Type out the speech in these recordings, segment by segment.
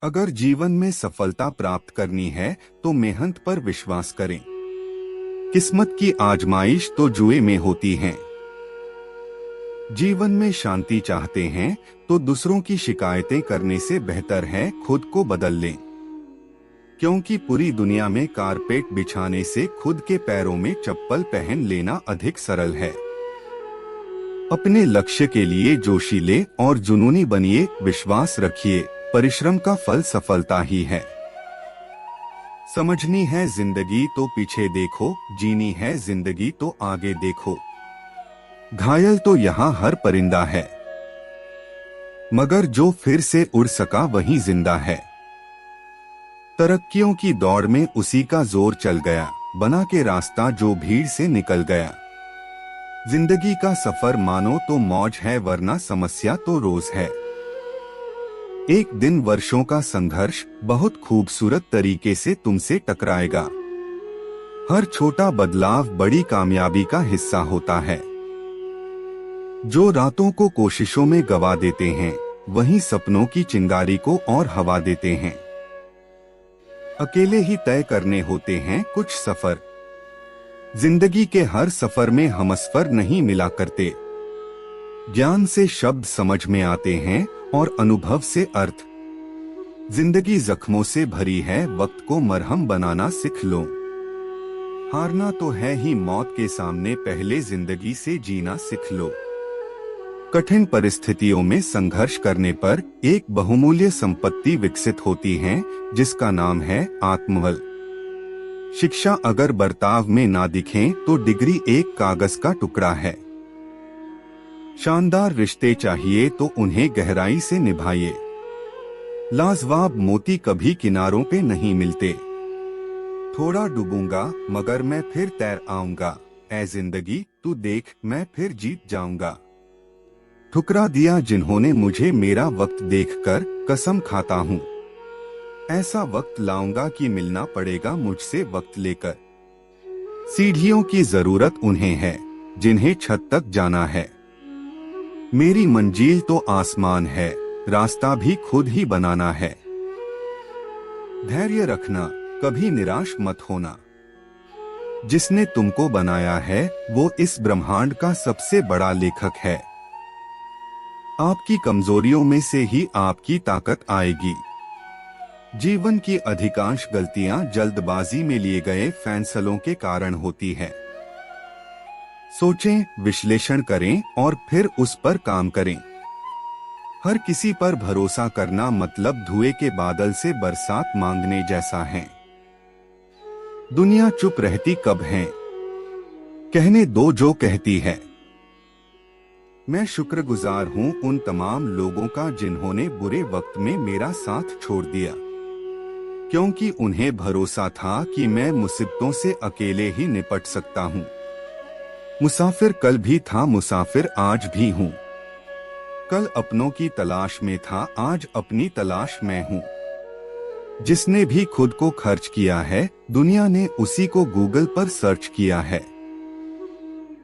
अगर जीवन में सफलता प्राप्त करनी है तो मेहनत पर विश्वास करें। किस्मत की आजमाइश तो जुए में होती है। जीवन में शांति चाहते हैं तो दूसरों की शिकायतें करने से बेहतर है खुद को बदल लें। क्योंकि पूरी दुनिया में कारपेट बिछाने से खुद के पैरों में चप्पल पहन लेना अधिक सरल है। अपने लक्ष्य के लिए जोशीले और जुनूनी बनिए, विश्वास रखिए, परिश्रम का फल सफलता ही है। समझनी है जिंदगी तो पीछे देखो, जीनी है जिंदगी तो आगे देखो। घायल तो यहाँ हर परिंदा है, मगर जो फिर से उड़ सका वही जिंदा है। तरक्कियों की दौड़ में उसी का जोर चल गया, बना के रास्ता जो भीड़ से निकल गया। जिंदगी का सफर मानो तो मौज है, वरना समस्या तो रोज है। एक दिन वर्षों का संघर्ष बहुत खूबसूरत तरीके से तुमसे टकराएगा। हर छोटा बदलाव बड़ी कामयाबी का हिस्सा होता है। जो रातों को कोशिशों में गवा देते हैं, वहीं सपनों की चिंगारी को और हवा देते हैं। अकेले ही तय करने होते हैं कुछ सफर। जिंदगी के हर सफर में हमसफर नहीं मिला करते। ज्ञान से शब्द समझ में आते हैं और अनुभव से अर्थ। जिंदगी जख्मों से भरी है, वक्त को मरहम बनाना सीख लो। हारना तो है ही मौत के सामने, पहले जिंदगी से जीना सीख लो। कठिन परिस्थितियों में संघर्ष करने पर एक बहुमूल्य संपत्ति विकसित होती है, जिसका नाम है आत्मबल। शिक्षा अगर बर्ताव में ना दिखे तो डिग्री एक कागज का टुकड़ा है। शानदार रिश्ते चाहिए तो उन्हें गहराई से निभाइए। लाजवाब मोती कभी किनारों पे नहीं मिलते। थोड़ा डूबूंगा मगर मैं फिर तैर आऊंगा, ऐ जिंदगी तू देख मैं फिर जीत जाऊंगा। ठुकरा दिया जिन्होंने मुझे, मेरा वक्त देखकर कसम खाता हूँ। ऐसा वक्त लाऊंगा कि मिलना पड़ेगा मुझसे वक्त लेकर। सीढ़ियों की जरूरत उन्हें है जिन्हें छत तक जाना है। मेरी मंजिल तो आसमान है, रास्ता भी खुद ही बनाना है। धैर्य रखना, कभी निराश मत होना। जिसने तुमको बनाया है वो इस ब्रह्मांड का सबसे बड़ा लेखक है। आपकी कमजोरियों में से ही आपकी ताकत आएगी। जीवन की अधिकांश गलतियां जल्दबाजी में लिए गए फैसलों के कारण होती है। सोचें, विश्लेषण करें और फिर उस पर काम करें। हर किसी पर भरोसा करना मतलब धुएं के बादल से बरसात मांगने जैसा है। दुनिया चुप रहती कब है, कहने दो जो कहती है। मैं शुक्रगुजार हूं उन तमाम लोगों का जिन्होंने बुरे वक्त में मेरा साथ छोड़ दिया, क्योंकि उन्हें भरोसा था कि मैं मुसीबतों से अकेले ही निपट सकता हूं। मुसाफिर कल भी था, मुसाफिर आज भी हूँ। कल अपनों की तलाश में था, आज अपनी तलाश में हूँ। जिसने भी खुद को खर्च किया है, दुनिया ने उसी को गूगल पर सर्च किया है।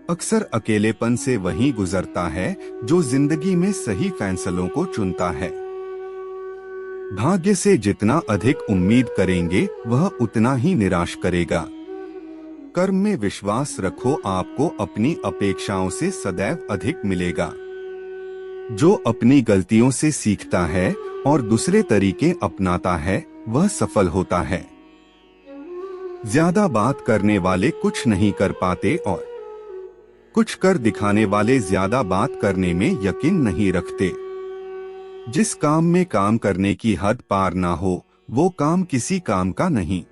अक्सर अकेलेपन से वही गुजरता है जो जिंदगी में सही फैसलों को चुनता है। भाग्य से जितना अधिक उम्मीद करेंगे वह उतना ही निराश करेगा। कर्म में विश्वास रखो, आपको अपनी अपेक्षाओं से सदैव अधिक मिलेगा। जो अपनी गलतियों से सीखता है और दूसरे तरीके अपनाता है वह सफल होता है। ज्यादा बात करने वाले कुछ नहीं कर पाते और कुछ कर दिखाने वाले ज्यादा बात करने में यकीन नहीं रखते। जिस काम में काम करने की हद पार ना हो वो काम किसी काम का नहीं।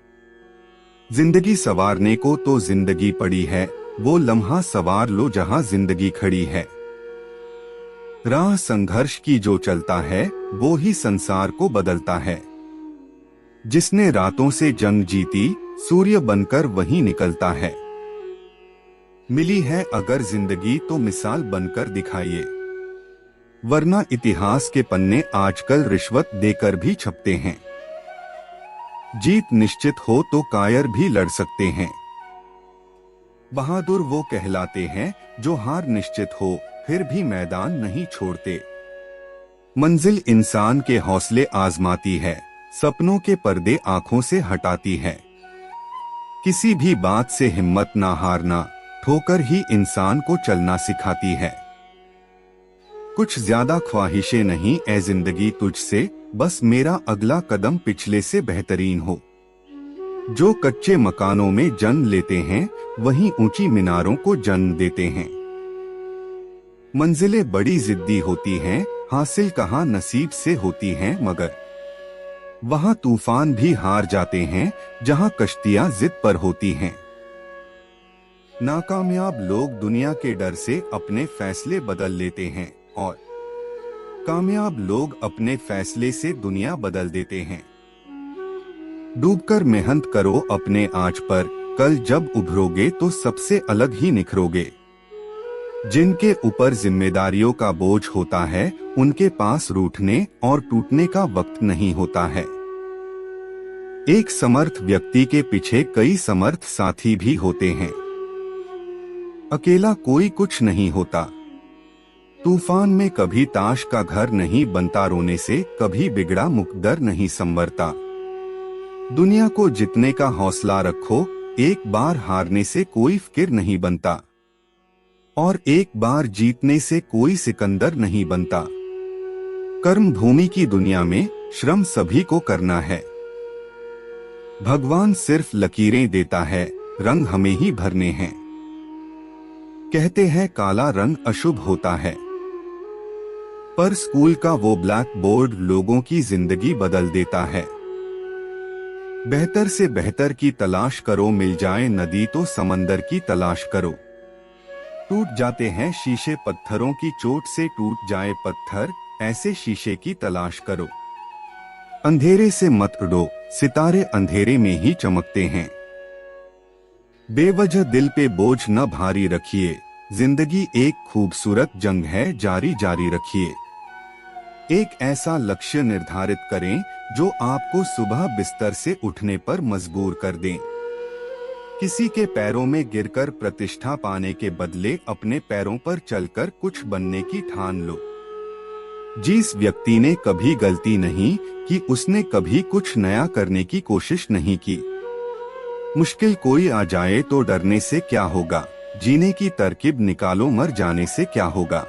जिंदगी संवारने को तो जिंदगी पड़ी है, वो लम्हा संवार लो जहां जिंदगी खड़ी है। राह संघर्ष की जो चलता है वो ही संसार को बदलता है। जिसने रातों से जंग जीती, सूर्य बनकर वही निकलता है। मिली है अगर जिंदगी तो मिसाल बनकर दिखाइए, वरना इतिहास के पन्ने आजकल रिश्वत देकर भी छपते हैं। जीत निश्चित हो तो कायर भी लड़ सकते हैं। बहादुर वो कहलाते हैं जो हार निश्चित हो फिर भी मैदान नहीं छोड़ते। मंजिल इंसान के हौसले आजमाती है, सपनों के पर्दे आंखों से हटाती है। किसी भी बात से हिम्मत ना हारना, ठोकर ही इंसान को चलना सिखाती है। कुछ ज्यादा ख्वाहिशें नहीं ए जिंदगी तुझसे, बस मेरा अगला कदम पिछले से बेहतरीन हो। जो कच्चे मकानों में जन्म लेते हैं, वहीं ऊंची मीनारों को जन्म देते हैं। मंजिलें बड़ी जिद्दी होती हैं, हासिल कहाँ नसीब से होती हैं, मगर वहां तूफान भी हार जाते हैं जहां कश्तियां जिद पर होती हैं। नाकामयाब लोग दुनिया के डर से अपने फैसले बदल लेते हैं और कामयाब लोग अपने फैसले से दुनिया बदल देते हैं। डूबकर मेहनत करो अपने आँच पर, कल जब उभरोगे तो सबसे अलग ही निखरोगे। जिनके ऊपर जिम्मेदारियों का बोझ होता है, उनके पास रूठने और टूटने का वक्त नहीं होता है। एक समर्थ व्यक्ति के पीछे कई समर्थ साथी भी होते हैं। अकेला कोई कुछ नहीं होता। तूफान में कभी ताश का घर नहीं बनता रोने से, कभी बिगड़ा मुकद्दर नहीं संवरता। दुनिया को जितने का हौसला रखो, एक बार हारने से कोई फिक्र नहीं बनता और एक बार जीतने से कोई सिकंदर नहीं बनता। कर्म भूमि की दुनिया में श्रम सभी को करना है। भगवान सिर्फ लकीरें देता है, रंग हमें ही भरने हैं। कहते हैं काला रंग अशुभ होता है, पर स्कूल का वो ब्लैक बोर्ड लोगों की जिंदगी बदल देता है। बेहतर से बेहतर की तलाश करो, मिल जाए नदी तो समंदर की तलाश करो। टूट जाते हैं शीशे पत्थरों की चोट से, टूट जाए पत्थर ऐसे शीशे की तलाश करो। अंधेरे से मत उड़ो, सितारे अंधेरे में ही चमकते हैं। बेवजह दिल पे बोझ न भारी रखिए, जिंदगी एक खूबसूरत जंग है, जारी जारी रखिए। एक ऐसा लक्ष्य निर्धारित करें जो आपको सुबह बिस्तर से उठने पर मजबूर कर दें। किसी के पैरों में गिरकर प्रतिष्ठा पाने के बदले अपने पैरों पर चलकर कुछ बनने की ठान लो। जिस व्यक्ति ने कभी गलती नहीं की, उसने कभी कुछ नया करने की कोशिश नहीं की। मुश्किल कोई आ जाए तो डरने से क्या होगा, जीने की तरकीब निकालो, मर जाने से क्या होगा।